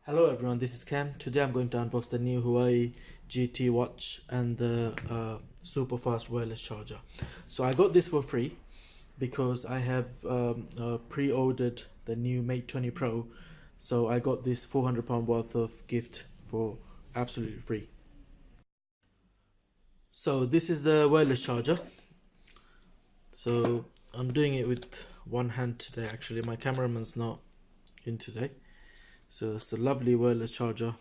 Hello everyone, this is Ken. Today I'm going to unbox the new Huawei GT watch and the super fast wireless charger. So I got this for free because I have pre-ordered the new Mate 20 Pro. So I got this £400 worth of gift for absolutely free. So this is the wireless charger. So I'm doing it with one hand today. Actually, my cameraman's not in today. So it's a lovely wireless charger,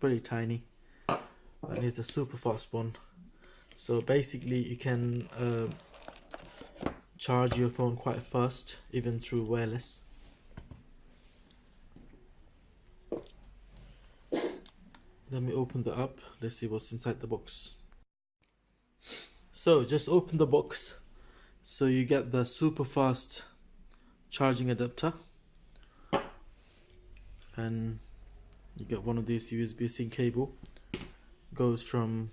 very tiny, and here's the super fast one. So basically you can charge your phone quite fast even through wireless. Let me open that up. Let's see what's inside the box. So just open the box. So you get the super fast charging adapter, and you get one of these USB-C cable. Goes from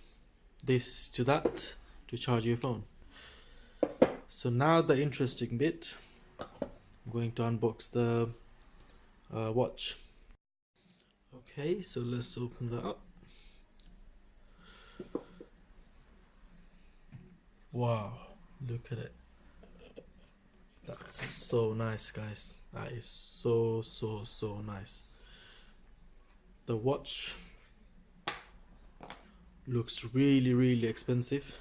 this to that to charge your phone. So now the interesting bit, I'm going to unbox the watch. Okay, so let's open that up. Wow, look at it. That's so nice, guys. That is so nice. The watch looks really expensive.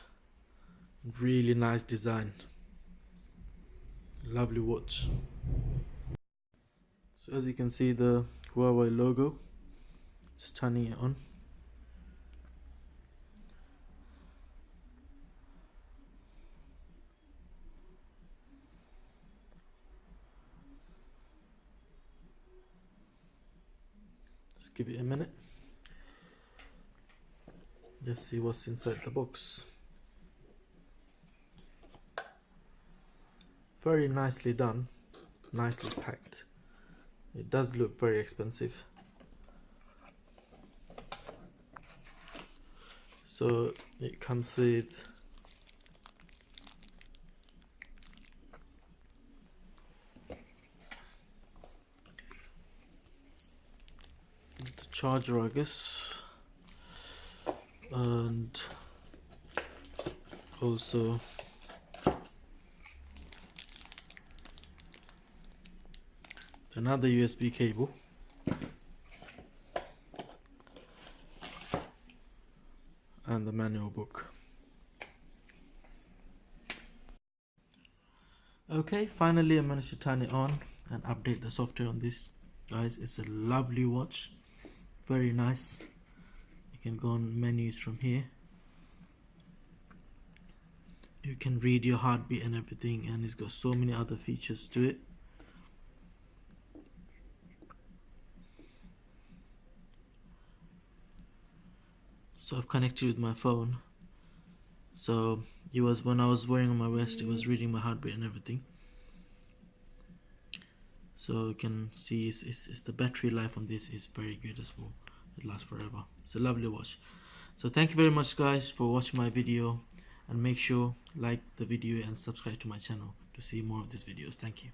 Really nice design. Lovely watch. So as you can see, the Huawei logo. Just turning it on. Let's give it a minute. Let's see what's inside the box. Very nicely done, nicely packed. It does look very expensive. So it comes with the charger, I guess, and also another USB cable, and the manual book. Okay, finally I managed to turn it on and update the software on this. Guys, it's a lovely watch, very nice. You can go on menus from here. You can read your heartbeat and everything, and it's got so many other features to it. So I've connected with my phone. So it was when I was wearing on my wrist, it was reading my heartbeat and everything. So you can see it's the battery life on this is very good as well. It lasts forever. It's a lovely watch. So thank you very much, guys, for watching my video, and make sure like the video and subscribe to my channel to see more of these videos. Thank you.